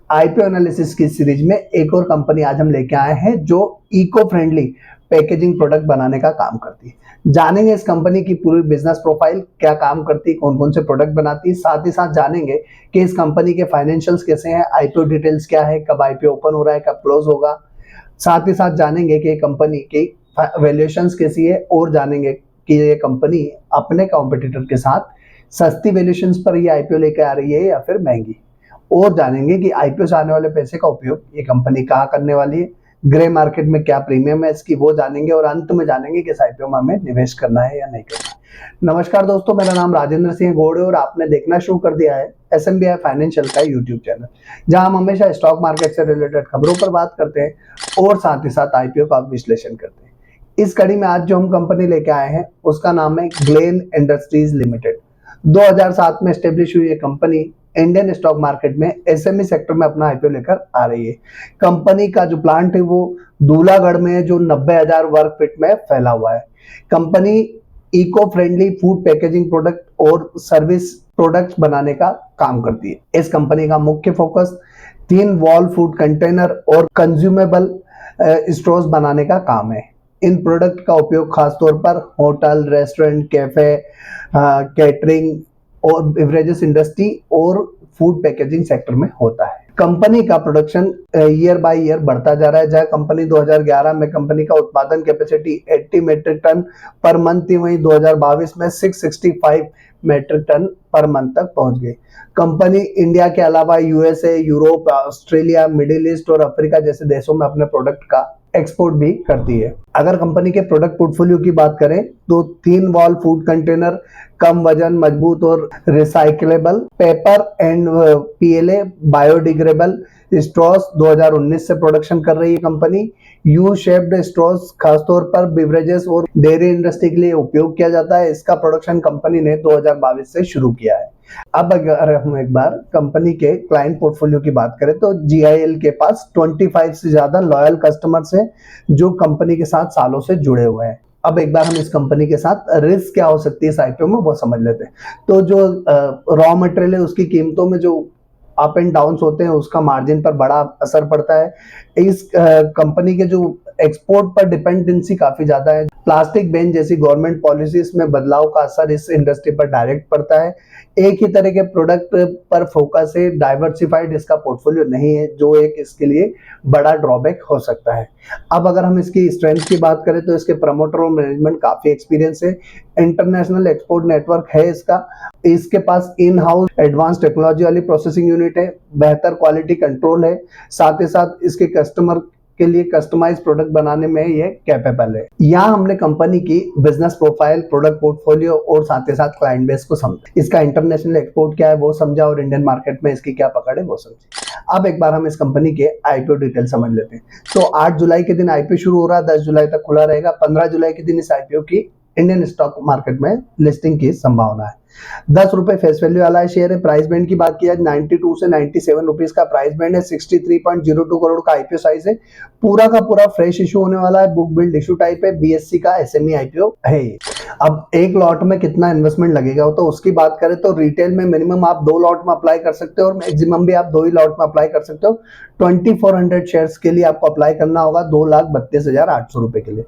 IPO analysis की series में एक और कंपनी आज हम लेके आए हैं जो इको फ्रेंडली पैकेजिंग प्रोडक्ट बनाने का काम करती है। जानेंगे इस कंपनी की पूरी बिजनेस प्रोफाइल, क्या काम करती है, कौन कौन से प्रोडक्ट बनाती है। साथ ही साथ जानेंगे कि इस कंपनी के फाइनेंशियल्स कैसे हैं, आईपीओ डिटेल्स क्या है, कब आईपीओ ओपन हो रहा है, कब क्लोज होगा। साथ ही साथ जानेंगे कि कंपनी की वैल्यूएशंस कैसी है और जानेंगे कि ये कंपनी अपने कॉम्पिटिटर के साथ सस्ती वैल्यूएशंस पर ये आईपीओ लेकर आ रही है या फिर महंगी। और जानेंगे कि आईपीओ से आने वाले पैसे का उपयोग ये कंपनी कहाँ करने वाली है, ग्रे मार्केट में क्या प्रीमियम है इसकी वो जानेंगे, और अंत में जानेंगे कि इस आईपीओ में हमें निवेश करना है या नहीं करना है। नमस्कार दोस्तों, मेरा नाम राजेंद्र सिंह गोड़े और आपने देखना शुरू कर दिया है एसएमबीआई फाइनेंशियल का यूट्यूब चैनल, जहां हम हमेशा स्टॉक मार्केट से रिलेटेड खबरों पर बात करते हैं और साथ ही साथ आईपीओ का विश्लेषण करते हैं। इस कड़ी में आज जो हम कंपनी लेके आए हैं उसका नाम है ग्लेन इंडस्ट्रीज लिमिटेड। 2007 में स्टेब्लिश हुई ये कंपनी इंडियन स्टॉक मार्केट में एसएमई सेक्टर में अपना आईपीओ लेकर आ रही है। कंपनी का जो प्लांट है वो दूलागढ़ में है, जो 90,000 वर्ग फीट में फैला हुआ है। Company eco friendly food packaging product और सर्विस प्रोडक्ट्स बनाने का काम करती है। इस कंपनी का मुख्य focus thin wall food container और कंज्यूमेबल स्ट्रॉज बनाने का काम है। इन प्रोडक्ट का उपयोग खासतौर पर होटल, रेस्टोरेंट, कैफे, कैटरिंग और बेवरेजेस इंडस्ट्री और फूड पैकेजिंग सेक्टर में होता है। कंपनी का प्रोडक्शन ईयर बाय ईयर बढ़ता जा रहा है। जहां कंपनी 2011 में कंपनी का उत्पादन capacity 80 metric tonne per month थी, वहीं 2022 में 665 मेट्रिक टन पर मंथ तक पहुंच गई। कंपनी इंडिया के अलावा USA, Europe, Australia, middle east और अफ्रीका जैसे देशों में अपने प्रोडक्ट का एक्सपोर्ट भी करती है। अगर कंपनी के प्रोडक्ट पोर्टफोलियो की बात करें तो थिन वॉल फूड कंटेनर, कम वजन, मजबूत और recyclable paper and PLA biodegradable straws 2019 से प्रोडक्शन कर रही है कंपनी। यू शेप्ड स्ट्रॉस खासतौर पर बेवरेजेस और डेयरी इंडस्ट्री के लिए उपयोग किया जाता है। इसका प्रोडक्शन कंपनी ने 2022 से शुरू किया है। अब अगर हम एक बार कंपनी के क्लाइंट पोर्टफोलियो की बात करें तो जीआईएल के पास 25 से ज्यादा लॉयल कस्टमर्स हैं जो कंपनी के साथ सालों से जुड़े हुए हैं। अब एक बार हम इस कंपनी के साथ रिस्क क्या हो सकती है इस आईपीओ में वो समझ लेते हैं। तो जो रॉ मटेरियल है उसकी कीमतों में जो अप एंड डाउन्स होते हैं उसका मार्जिन पर बड़ा असर पड़ता है। इस कंपनी के जो एक्सपोर्ट पर डिपेंडेंसी काफी ज्यादा है। प्लास्टिक बैन जैसी गवर्नमेंट पॉलिसीज में बदलाव का असर इस इंडस्ट्री पर डायरेक्ट पड़ता है। एक ही तरह के प्रोडक्ट पर फोकस है, डाइवर्सिफाइड इसका पोर्टफोलियो नहीं है, जो एक इसके लिए बड़ा ड्रॉबैक हो सकता है। अब अगर हम इसकी स्ट्रेंथ की बात करें तो इसके प्रमोटर और मैनेजमेंट काफी एक्सपीरियंस है। इंटरनेशनल एक्सपोर्ट नेटवर्क है इसके पास इन हाउस एडवांस टेक्नोलॉजी वाली प्रोसेसिंग यूनिट है, बेहतर क्वालिटी कंट्रोल है, साथ ही साथ इसके कस्टमर के लिए कस्टमाइज प्रोडक्ट बनाने में ये कैपेबल है। यहाँ हमने कंपनी की बिजनेस प्रोफाइल, प्रोडक्ट पोर्टफोलियो और साथ ही साथ क्लाइंट बेस को समझा। इसका इंटरनेशनल एक्सपोर्ट क्या है वो समझा और इंडियन मार्केट में इसकी क्या पकड़ है वो समझी। अब एक बार हम इस कंपनी के आईपीओ डिटेल समझ लेते हैं। तो 8 जुलाई के दिन आईपीओ शुरू हो रहा है, 10 जुलाई तक खुला रहेगा। 15 जुलाई के दिन इस आईपीओ की इंडियन स्टॉक मार्केट में लिस्टिंग की संभावना है। 10 रुपए फेस वैल्यू वाला शेयर है। प्राइस बैंड की बात की जाए 92 से 97 रुपीज का प्राइस बैंड है। 63.02 करोड़ का आईपीओ साइज है। पूरा का पूरा फ्रेश इशू होने वाला है, बुक बिल्ड इशू टाइप है, बीएससी का एसएमई आईपीओ है। अब एक लॉट में कितना इन्वेस्टमेंट लगेगा तो उसकी बात करें तो रिटेल में मिनिमम आप 2 लॉट में अप्लाई कर सकते हो और मैक्सिमम भी आप 2 ही लॉट में अप्लाई कर सकते हो। 2400 शेयर्स के लिए आपको अप्लाई करना होगा 2,32,800 रुपए के लिए।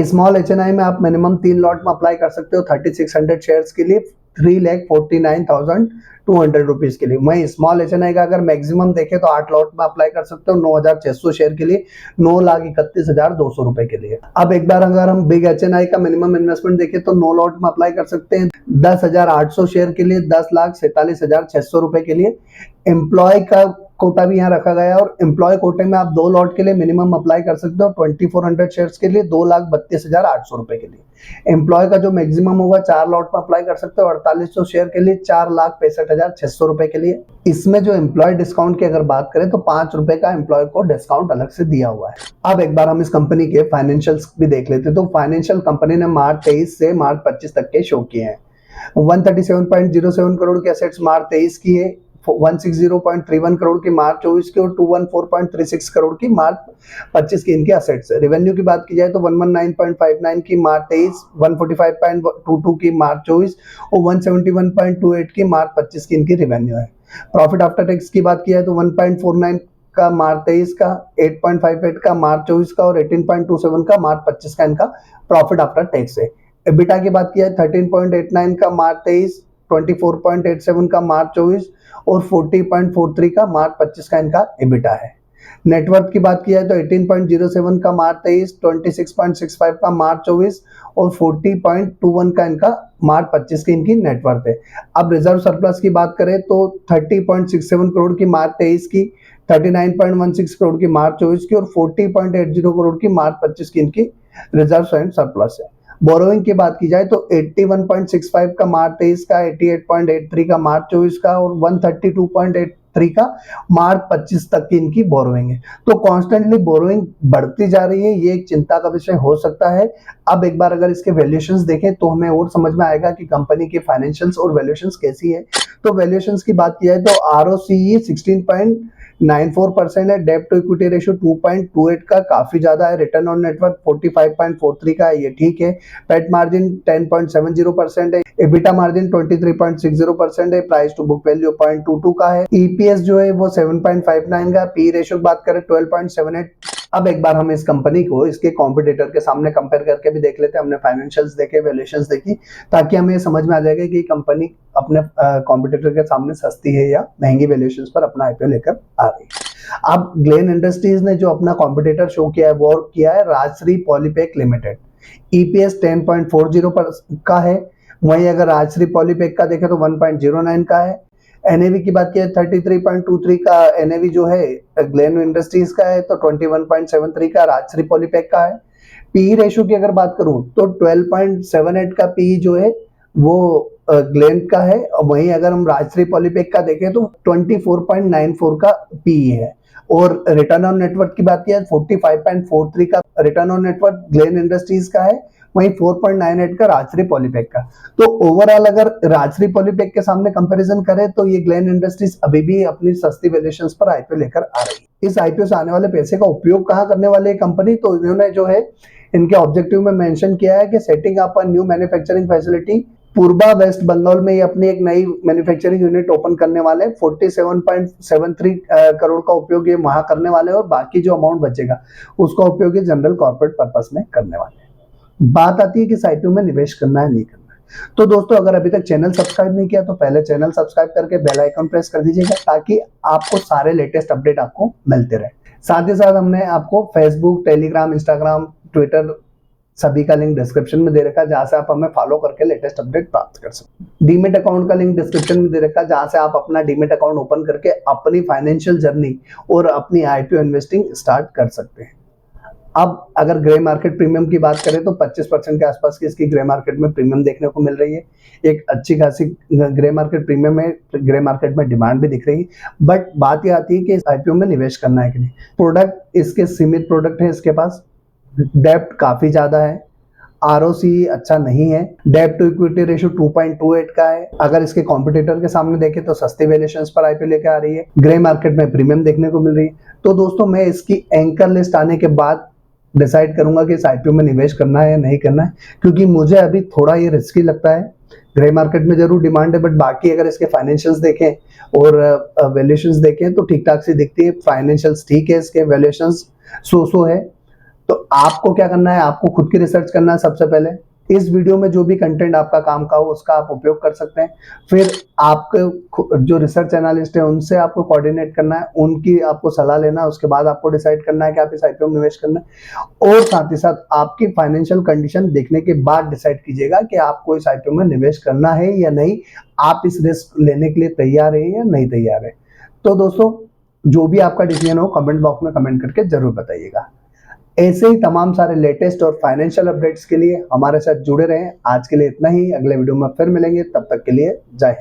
स्मॉल एचएनआई में आप मिनिमम 3 लॉट में अप्लाई कर सकते हो 3600 शेयर्स के लिए 3,49,200 रुपीज के लिए। वहीं स्मॉल एचएनआई का अगर मैक्सिमम देखें तो 8 लॉट में अप्लाई कर सकते हो 9,600 शेयर के लिए 9,31,200 रुपए के लिए। अब एक बार अगर हम बिग एचएनआई का मिनिमम इन्वेस्टमेंट देखें तो 9 लॉट में अप्लाई कर सकते हैं 10,800 शेयर के लिए 10,47,600 रुपए के लिए। एम्प्लॉय का कोटा भी यहाँ रखा गया है और एम्प्लॉय कोटे में आप 2 लॉट के लिए मिनिमम अप्लाई कर सकते हो 2400 शेयर्स के लिए 2,32,800 रुपए के लिए। एम्प्लॉय का जो मैक्सिमम होगा 4 लॉट में अप्लाई कर सकते हो 4800 शेयर के लिए 4,65,600 रुपए के लिए। इसमें जो एम्प्लॉय डिस्काउंट की अगर बात करें तो 5 रुपए का एम्प्लॉय को डिस्काउंट अलग से दिया हुआ है। अब एक बार हम इस कंपनी के फाइनेंशियल्स भी देख लेते हैं। तो फाइनेंशियल कंपनी ने मार्च 23 से मार्च 25 तक के शो किए हैं। 137.07 करोड़ के असेट्स मार्च 23 की है, 160.31 करोड़ की मार्च 24 की और 214.36 करोड़ की मार्च 25 की इनके असेट्स है। रेवेन्यू की बात की जाए तो 119.59 की मार्च 23, 145.22 की मार्च 24 और 171.28 की मार्च 25 की इनकी रेवेन्यू है। प्रॉफिट आफ्टर टैक्स की बात किया है तो 1.49 का मार्च 23 का, 8.58 का मार्च 24 का और 18.27 का मार्च 25 का इनका प्रॉफिट आफ्टर टैक्स है। एबिटा की बात किया है 13.89 का मार्च 23, 24.87 का मार्च 24 और 40.43 का मार्च 25 का इनका एबिटा है। नेटवर्थ की बात किया है तो 18.07 का मार्च 23, 26.65 का मार्च 24 और 40.21 का इनका मार्च 25 की इनकी नेटवर्थ है। अब रिजर्व सरप्लस की बात करें तो 30.67 करोड़ की मार्च 23 की, 39.16 करोड़ की मार्च 24 की और 40.80 करोड़ की मार्च 25 की इनकी रिजर्व एंड सरप्लस है। बोरोइंग की बात की जाए तो 81.65 का मार्च 23 का, 88.83 का मार्च 24 का और 132.83 का मार्च 25 तक की इनकी बोरोइंग है। तो कॉन्स्टेंटली बोरोइंग बढ़ती जा रही है, ये एक चिंता का विषय हो सकता है। अब एक बार अगर इसके वैल्यूएशंस देखें तो हमें और समझ में आएगा कि कंपनी के फाइनेंशियल्स और वैल्यूएशंस कैसी है। तो वैल्यूएशंस की बात की जाए तो ROCE 16.94% है, डेब्ट टू इक्विटी रेशियो 2.28 का काफी ज्यादा है, रिटर्न ऑन नेटवर्थ 45.43 का है, ये ठीक है। पेट मार्जिन 10.70% है, एबिटा मार्जिन 23.60% है, प्राइस टू बुक वैल्यू 0.22 का है, ईपीएस जो है वो 7.59 का, पी रेशियो बात करें 12.78। अब एक बार हम इस कंपनी को इसके कॉम्पिटिटर के सामने कंपेयर करके भी देख लेते हैं। हमने फाइनेंशियल्स देखे, वैल्यूएशंस देखी, ताकि हमें समझ में आ जाएगा कि कंपनी अपने कॉम्पिटिटर के सामने सस्ती है या महंगी वैल्यूएशंस पर अपना आईपीओ लेकर आ रही है। अब ग्लेन इंडस्ट्रीज ने जो अपना कॉम्पिटिटर शो किया है वो किया है राजश्री पॉलीपैक लिमिटेड। ईपीएस 10.40 पर का है, वहीं अगर राजश्री पॉलीपैक का देखें तो 1.09 का है। एनएवी की बात की 33.23 का एनएवी जो है ग्लेन इंडस्ट्रीज का है, तो 21.73 का राजश्री पॉलीपैक का है। पी रेशियो की अगर बात करूं तो 12.78 का पी जो है वो ग्लेन का है, वहीं अगर हम राजश्री पॉलीपैक का देखें तो 24.94 का पी है। और रिटर्न ऑन नेटवर्थ की बात की 45.43 का return on net worth Glenn industries का है, वहीं 4.98 का राजश्री पॉलीपैक का। तो ओवरऑल अगर राजश्री पॉलीपैक के सामने कंपैरिजन करें तो ये ग्लेन इंडस्ट्रीज अभी भी अपनी सस्ती वैल्यूएशंस पर आईपीओ लेकर आ रही है। इस आईपीओ से आने वाले पैसे का उपयोग कहाँ करने वाले कंपनी, तो इन्होंने जो है इनके ऑब्जेक्टिव में मेंशन किया है कि setting up a new manufacturing facility पूर्वा वेस्ट बंगाल में ये अपनी एक नई मैन्युफैक्चरिंग यूनिट ओपन करने वाले हैं। 47.73 करोड़ का उपयोग ये वहां करने वाले हैं और बाकी जो अमाउंट बचेगा उसका उपयोग ये जनरल कॉर्पोरेट पर्पस में करने वाले हैं। बात आती है कि आईपीओ में निवेश करना है नहीं करना है। तो दोस्तों अगर अभी तक चैनल सब्सक्राइब नहीं किया तो पहले चैनल सब्सक्राइब करके बेल आइकन प्रेस कर दीजिएगा, ताकि आपको सारे लेटेस्ट अपडेट आपको मिलते रहे। साथ ही साथ हमने आपको फेसबुक, टेलीग्राम, इंस्टाग्राम, ट्विटर सभी का लिंक डिस्क्रिप्शन में दे रखा है, जहां से आप हमें फॉलो करके लेटेस्ट अपडेट प्राप्त कर सकते हैं। डीमेट अकाउंट का लिंक डिस्क्रिप्शन में दे रखा है, जहां से आप अपना डीमेट अकाउंट ओपन करके अपनी फाइनेंशियल जर्नी और अपनी आईपीओ इन्वेस्टिंग स्टार्ट कर सकते हैं। अब अगर ग्रे मार्केट प्रीमियम की बात करें तो 25% के आसपास की इसकी ग्रे मार्केट में प्रीमियम देखने को मिल रही है। एक अच्छी खासी ग्रे मार्केट प्रीमियम है, ग्रे मार्केट में डिमांड भी दिख रही है। बट बात यह आती है कि इस आईपीओ में निवेश करना है कि नहीं। प्रोडक्ट इसके सीमित प्रोडक्ट है, इसके पास डेब्ट काफी ज्यादा है, ROCE अच्छा नहीं है, डेब्ट टू इक्विटी रेशियो 2.28 का है। अगर इसके कॉम्पिटिटर के सामने देखें तो सस्ते वैल्यूएशंस पर आईपीओ लेकर आ रही है, ग्रे मार्केट में प्रीमियम देखने को मिल रही है। तो दोस्तों मैं इसकी एंकर लिस्ट आने के बाद डिसाइड करूंगा कि इस आईपीओ में निवेश करना है या नहीं करना है, क्योंकि मुझे अभी थोड़ा ये रिस्की लगता है। ग्रे मार्केट में जरूर डिमांड है, बट बाकी अगर इसके फाइनेंशियल्स देखें और वैल्यूएशंस देखें तो ठीक ठाक सी दिखती है। फाइनेंशियल्स ठीक है, इसके वैल्यूएशंस सो है। तो आपको क्या करना है, आपको खुद की रिसर्च करना है। सबसे पहले इस वीडियो में जो भी कंटेंट आपका काम का हो उसका आप उपयोग कर सकते हैं। फिर आपके जो रिसर्च एनालिस्ट है उनसे आपको कोऑर्डिनेट करना है, उनकी आपको सलाह लेना है, उसके बाद आपको डिसाइड करना है कि आप इस आईपीओ में निवेश करना है। और साथ ही साथ आपकी फाइनेंशियल कंडीशन देखने के बाद डिसाइड कीजिएगा कि आपको इस आईपीओ में निवेश करना है या नहीं, आप इस रिस्क लेने के लिए तैयार है या नहीं तैयार है। तो दोस्तों जो भी आपका डिसीजन हो कमेंट बॉक्स में कमेंट करके जरूर बताइएगा। ऐसे ही तमाम सारे लेटेस्ट और फाइनेंशियल अपडेट्स के लिए हमारे साथ जुड़े रहें। आज के लिए इतना ही, अगले वीडियो में फिर मिलेंगे, तब तक के लिए जय हिंद।